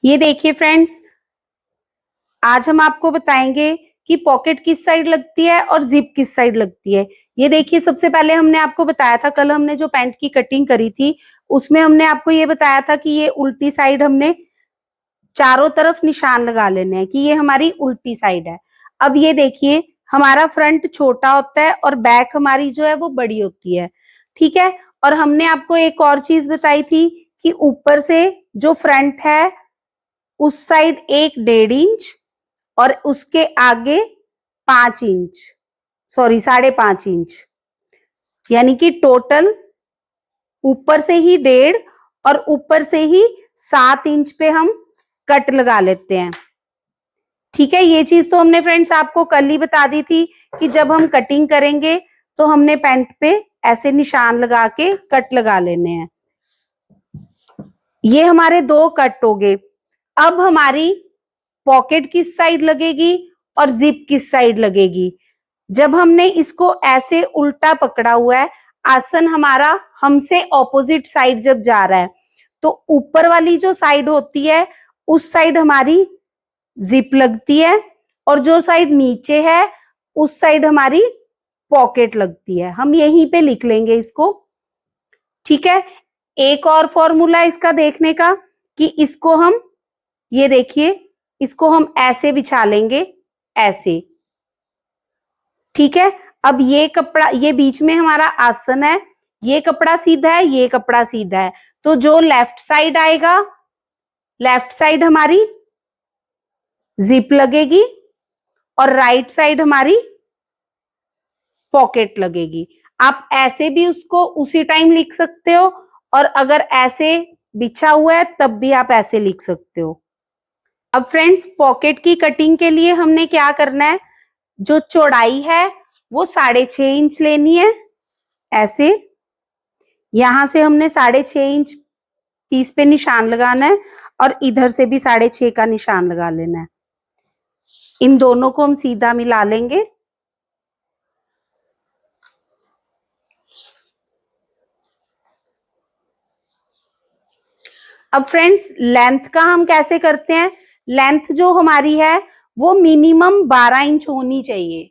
ये देखिए फ्रेंड्स, आज हम आपको बताएंगे कि पॉकेट किस साइड लगती है और जिप किस साइड लगती है। ये देखिए, सबसे पहले हमने आपको बताया था, कल हमने जो पैंट की कटिंग करी थी उसमें हमने आपको ये बताया था कि ये उल्टी साइड हमने चारों तरफ निशान लगा लेने हैं कि ये हमारी उल्टी साइड है। अब ये देखिए, हमारा फ्रंट छोटा होता है और बैक हमारी जो है वो बड़ी होती है, ठीक है। और हमने आपको एक और चीज बताई थी कि ऊपर से जो फ्रंट है उस साइड 1.5 इंच और उसके आगे 5 इंच, सॉरी 5.5 इंच, यानी कि टोटल ऊपर से ही 1.5 और ऊपर से ही 7 इंच पे हम कट लगा लेते हैं, ठीक है। ये चीज तो हमने फ्रेंड्स आपको कल ही बता दी थी कि जब हम कटिंग करेंगे तो हमने पैंट पे ऐसे निशान लगा के कट लगा लेने हैं। ये हमारे 2 कट हो गए। अब हमारी पॉकेट किस साइड लगेगी और जिप किस साइड लगेगी। जब हमने इसको ऐसे उल्टा पकड़ा हुआ है, आसन हमारा हमसे ऑपोजिट साइड जब जा रहा है, तो ऊपर वाली जो साइड होती है उस साइड हमारी जिप लगती है और जो साइड नीचे है उस साइड हमारी पॉकेट लगती है। हम यहीं पे लिख लेंगे इसको, ठीक है। एक और फॉर्मूला इसका देखने का कि इसको हम, ये देखिए, इसको हम ऐसे बिछा लेंगे, ऐसे, ठीक है। अब ये कपड़ा, ये बीच में हमारा आसन है, ये कपड़ा सीधा है, ये कपड़ा सीधा है, तो जो लेफ्ट साइड आएगा, लेफ्ट साइड हमारी जिप लगेगी और राइट साइड हमारी पॉकेट लगेगी। आप ऐसे भी उसको उसी टाइम लिख सकते हो और अगर ऐसे बिछा हुआ है तब भी आप ऐसे लिख सकते हो। अब फ्रेंड्स, पॉकेट की कटिंग के लिए हमने क्या करना है, जो चौड़ाई है वो 6.5 इंच लेनी है, ऐसे। यहां से हमने 6.5 इंच पीस पे निशान लगाना है और इधर से भी 6.5 का निशान लगा लेना है। इन दोनों को हम सीधा मिला लेंगे। अब फ्रेंड्स, लेंथ का हम कैसे करते हैं, लेंथ जो हमारी है वो मिनिमम 12 इंच होनी चाहिए।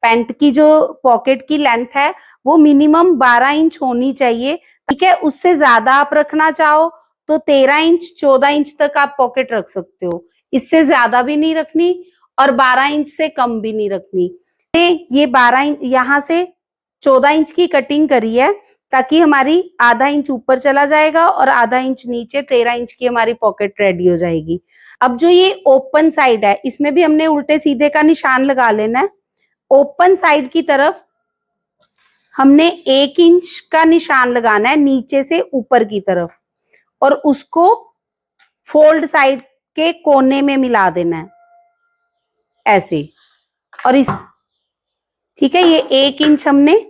पैंट की जो पॉकेट की लेंथ है वो मिनिमम 12 इंच होनी चाहिए, ठीक है। उससे ज्यादा आप रखना चाहो तो 13 इंच 14 इंच तक आप पॉकेट रख सकते हो, इससे ज्यादा भी नहीं रखनी और 12 इंच से कम भी नहीं रखनी। ये 12 इंच, यहाँ से 14 इंच की कटिंग करी है ताकि हमारी आधा इंच ऊपर चला जाएगा और आधा इंच नीचे, 13 इंच की हमारी पॉकेट रेडी हो जाएगी। अब जो ये ओपन साइड है इसमें भी हमने उल्टे सीधे का निशान लगा लेना है। ओपन साइड की तरफ हमने 1 इंच का निशान लगाना है नीचे से ऊपर की तरफ और उसको फोल्ड साइड के कोने में मिला देना है, ऐसे। और इस, ठीक है, ये 1 इंच हमने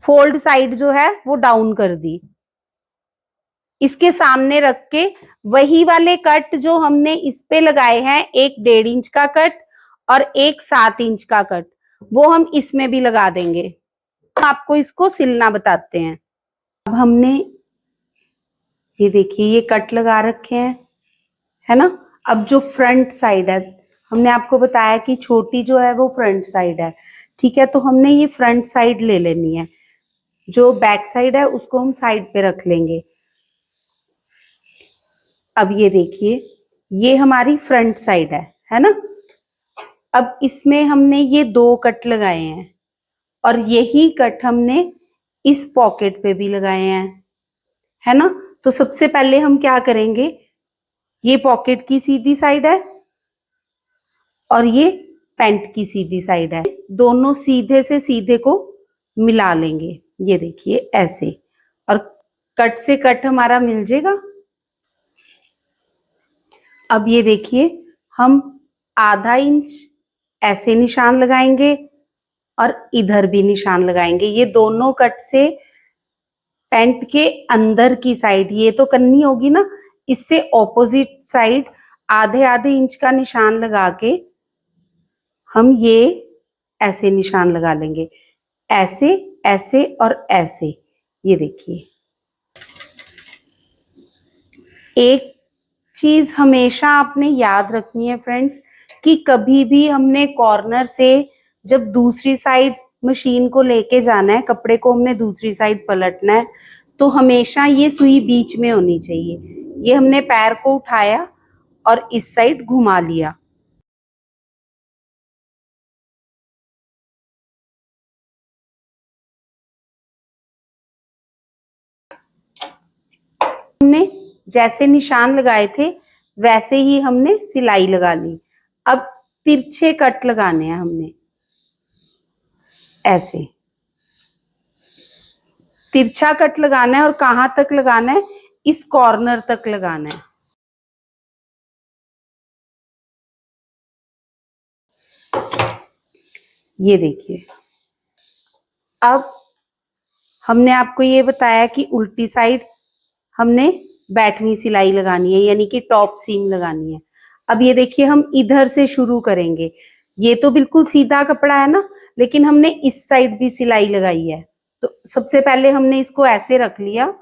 फोल्ड साइड जो है वो डाउन कर दी। इसके सामने रख के वही वाले कट जो हमने इस पे लगाए हैं, एक 1.5 इंच का कट और एक 7 इंच का कट, वो हम इसमें भी लगा देंगे। आपको इसको सिलना बताते हैं। अब हमने, ये देखिए, ये कट लगा रखे हैं, है ना। अब जो फ्रंट साइड है, हमने आपको बताया कि छोटी जो है वो फ्रंट साइड है, ठीक है। तो हमने ये फ्रंट साइड ले लेनी है, जो बैक साइड है उसको हम साइड पे रख लेंगे। अब ये देखिए, ये हमारी फ्रंट साइड है ना। अब इसमें हमने ये 2 कट लगाए हैं और यही कट हमने इस पॉकेट पे भी लगाए हैं, है ना। तो सबसे पहले हम क्या करेंगे, ये पॉकेट की सीधी साइड है और ये पैंट की सीधी साइड है, दोनों सीधे से सीधे को मिला लेंगे, ये देखिए ऐसे, और कट से कट हमारा मिल जाएगा। अब ये देखिए, हम आधा इंच ऐसे निशान लगाएंगे और इधर भी निशान लगाएंगे। ये दोनों कट से पैंट के अंदर की साइड, ये तो करनी होगी ना, इससे ऑपोजिट साइड आधे आधे इंच का निशान लगा के हम ये ऐसे निशान लगा लेंगे, ऐसे, ऐसे और ऐसे। ये देखिए, एक चीज हमेशा आपने याद रखनी है फ्रेंड्स कि कभी भी हमने कॉर्नर से जब दूसरी साइड मशीन को लेके जाना है, कपड़े को हमने दूसरी साइड पलटना है, तो हमेशा ये सुई बीच में होनी चाहिए। ये हमने पैर को उठाया और इस साइड घुमा लिया। हमने जैसे निशान लगाए थे वैसे ही हमने सिलाई लगा ली। अब तिरछे कट लगाने हैं हमने, ऐसे तिरछा कट लगाना है। और कहां तक लगाना है? इस कॉर्नर तक लगाना है। ये देखिए, अब हमने आपको ये बताया कि उल्टी साइड हमने बैठनी सिलाई लगानी है, यानी कि टॉप सीम लगानी है। अब ये देखिए, हम इधर से शुरू करेंगे। ये तो बिल्कुल सीधा कपड़ा है ना, लेकिन हमने इस साइड भी सिलाई लगाई है। तो सबसे पहले हमने इसको ऐसे रख लिया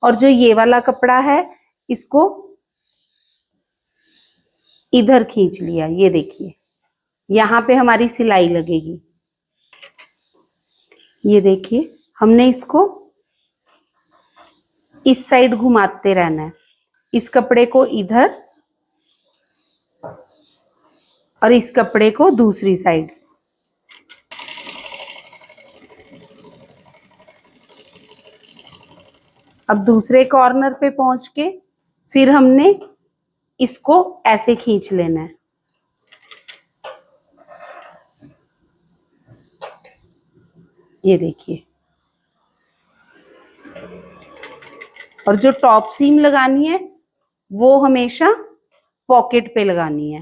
और जो ये वाला कपड़ा है इसको इधर खींच लिया। ये देखिए, यहाँ पे हमारी सिलाई लगेगी। ये देखिए, हमने इसको इस साइड घुमाते रहना है, इस कपड़े को इधर और इस कपड़े को दूसरी साइड। अब दूसरे कॉर्नर पे पहुंच के फिर हमने इसको ऐसे खींच लेना है। ये देखिए, और जो टॉप सीम लगानी है वो हमेशा पॉकेट पे लगानी है।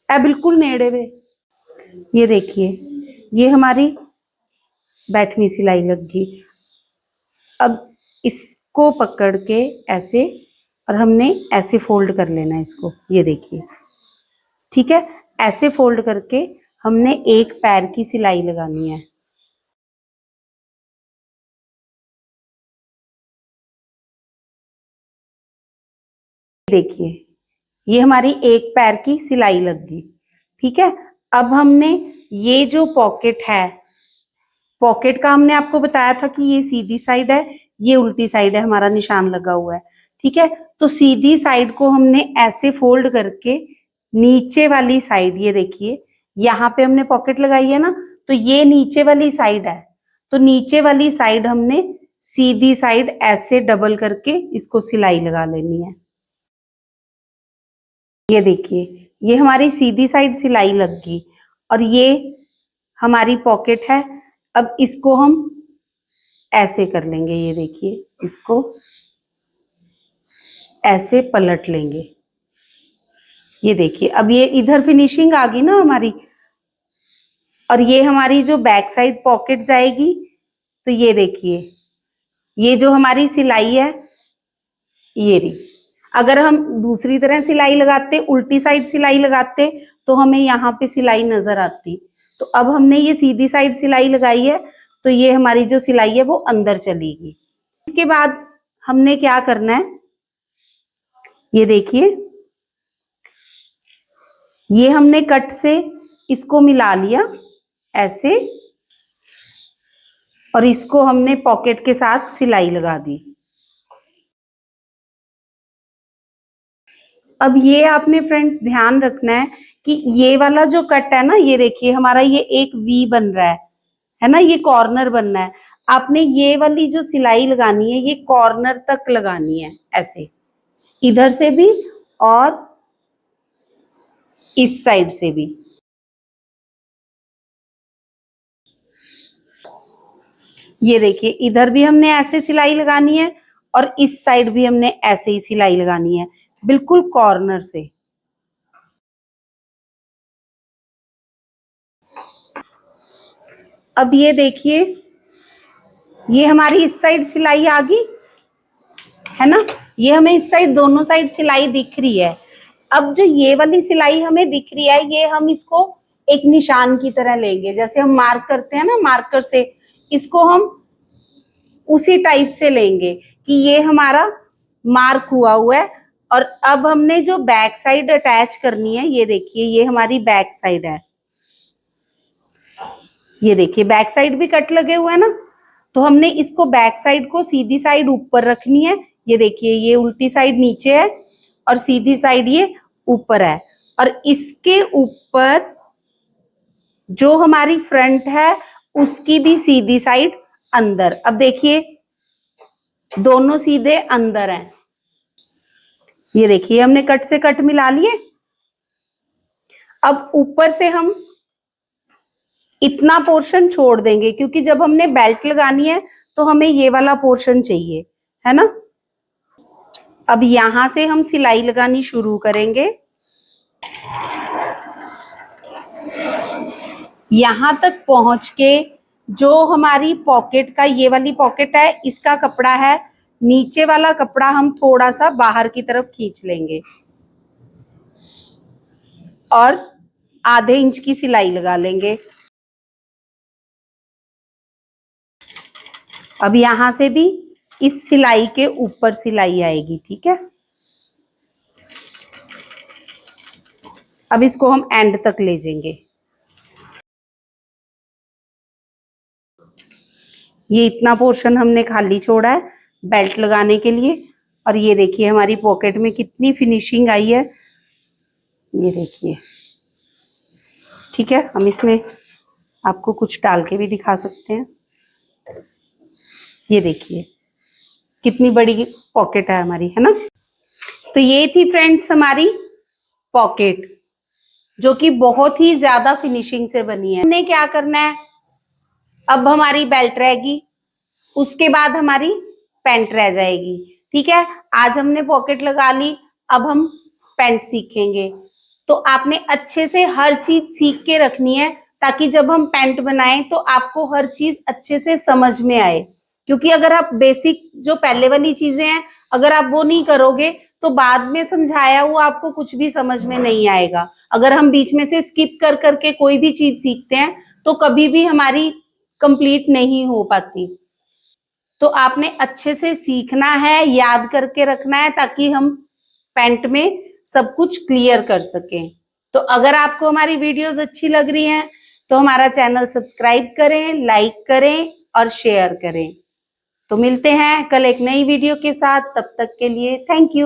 बिल्कुल नेड़े पे। ये देखिए, ये हमारी बैठनी सिलाई लग गई। अब इसको पकड़ के ऐसे, और हमने ऐसे फोल्ड कर लेना है इसको। ये देखिए, ठीक है। ऐसे फोल्ड करके हमने एक पैर की सिलाई लगानी है। देखिए, ये हमारी एक पैर की सिलाई लग गई, ठीक है। अब हमने ये जो पॉकेट है, पॉकेट का हमने आपको बताया था कि ये सीधी साइड है, ये उल्टी साइड है, हमारा निशान लगा हुआ है, ठीक है। तो सीधी साइड को हमने ऐसे फोल्ड करके नीचे वाली साइड, ये देखिए यहाँ पे हमने पॉकेट लगाई है ना, तो ये नीचे वाली साइड है। तो नीचे वाली साइड हमने सीधी साइड ऐसे डबल करके इसको सिलाई लगा लेनी है। ये देखिए, ये हमारी सीधी साइड सिलाई लग गई और ये हमारी पॉकेट है। अब इसको हम ऐसे कर लेंगे। ये देखिए, इसको ऐसे पलट लेंगे। ये देखिए, अब ये इधर फिनिशिंग आ गई ना हमारी। और ये हमारी जो बैक साइड पॉकेट जाएगी, तो ये देखिए, ये जो हमारी सिलाई है ये रही। अगर हम दूसरी तरह सिलाई लगाते, उल्टी साइड सिलाई लगाते, तो हमें यहाँ पे सिलाई नजर आती। तो अब हमने ये सीधी साइड सिलाई लगाई है, तो ये हमारी जो सिलाई है वो अंदर चलेगी। इसके बाद हमने क्या करना है, ये देखिए, ये हमने कट से इसको मिला लिया ऐसे, और इसको हमने पॉकेट के साथ सिलाई लगा दी। अब ये आपने फ्रेंड्स ध्यान रखना है कि ये वाला जो कट है ना, ये देखिए हमारा ये एक वी बन रहा है ना, ये कॉर्नर बनना है। आपने ये वाली जो सिलाई लगानी है ये कॉर्नर तक लगानी है, ऐसे इधर से भी और इस साइड से भी। ये देखिए, इधर भी हमने ऐसे सिलाई लगानी है और इस साइड भी हमने ऐसे ही सिलाई लगानी है, बिल्कुल कॉर्नर से। अब ये देखिए, ये हमारी इस साइड सिलाई आ गई है ना, ये हमें इस साइड दोनों साइड सिलाई दिख रही है। अब जो ये वाली सिलाई हमें दिख रही है, ये हम इसको एक निशान की तरह लेंगे, जैसे हम मार्क करते हैं ना मार्कर से, इसको हम उसी टाइप से लेंगे कि ये हमारा मार्क हुआ है। और अब हमने जो बैक साइड अटैच करनी है, ये देखिए ये हमारी बैक साइड है, ये देखिए बैक साइड भी कट लगे हुए हैं ना। तो हमने इसको बैक साइड को सीधी साइड ऊपर रखनी है। ये देखिए ये उल्टी साइड नीचे है और सीधी साइड ये ऊपर है। और इसके ऊपर जो हमारी फ्रंट है उसकी भी सीधी साइड अंदर। अब देखिए दोनों सीधे अंदर हैं। ये देखिए हमने कट से कट मिला लिए। अब ऊपर से हम इतना पोर्शन छोड़ देंगे क्योंकि जब हमने बेल्ट लगानी है तो हमें ये वाला पोर्शन चाहिए, है ना। अब यहां से हम सिलाई लगानी शुरू करेंगे। यहां तक पहुंच के जो हमारी पॉकेट का ये वाली पॉकेट है, इसका कपड़ा है, नीचे वाला कपड़ा हम थोड़ा सा बाहर की तरफ खींच लेंगे और आधे इंच की सिलाई लगा लेंगे। अब यहां से भी इस सिलाई के ऊपर सिलाई आएगी, ठीक है। अब इसको हम एंड तक ले जाएंगे। ये इतना पोर्शन हमने खाली छोड़ा है बेल्ट लगाने के लिए। और ये देखिए हमारी पॉकेट में कितनी फिनिशिंग आई है, ये देखिए। ठीक है, हम इसमें आपको कुछ डाल के भी दिखा सकते हैं। ये देखिए कितनी बड़ी पॉकेट है हमारी, है ना। तो ये थी फ्रेंड्स हमारी पॉकेट, जो कि बहुत ही ज्यादा फिनिशिंग से बनी है। हमने क्या करना है, अब हमारी बेल्ट रहेगी, उसके बाद हमारी पैंट रह जाएगी। ठीक है, आज हमने पॉकेट लगा ली, अब हम पैंट सीखेंगे। तो आपने अच्छे से हर चीज सीख के रखनी है ताकि जब हम पैंट बनाएं तो आपको हर चीज अच्छे से समझ में आए। क्योंकि अगर आप बेसिक जो पहले वाली चीजें हैं अगर आप वो नहीं करोगे तो बाद में समझाया हुआ आपको कुछ भी समझ में नहीं आएगा। अगर हम बीच में से स्किप कर करके कोई भी चीज सीखते हैं तो कभी भी हमारी कंप्लीट नहीं हो पाती। तो आपने अच्छे से सीखना है, याद करके रखना है ताकि हम पैंट में सब कुछ क्लियर कर सकें। तो अगर आपको हमारी वीडियोस अच्छी लग रही हैं तो हमारा चैनल सब्सक्राइब करें, लाइक करें और शेयर करें। तो मिलते हैं कल एक नई वीडियो के साथ, तब तक के लिए थैंक यू।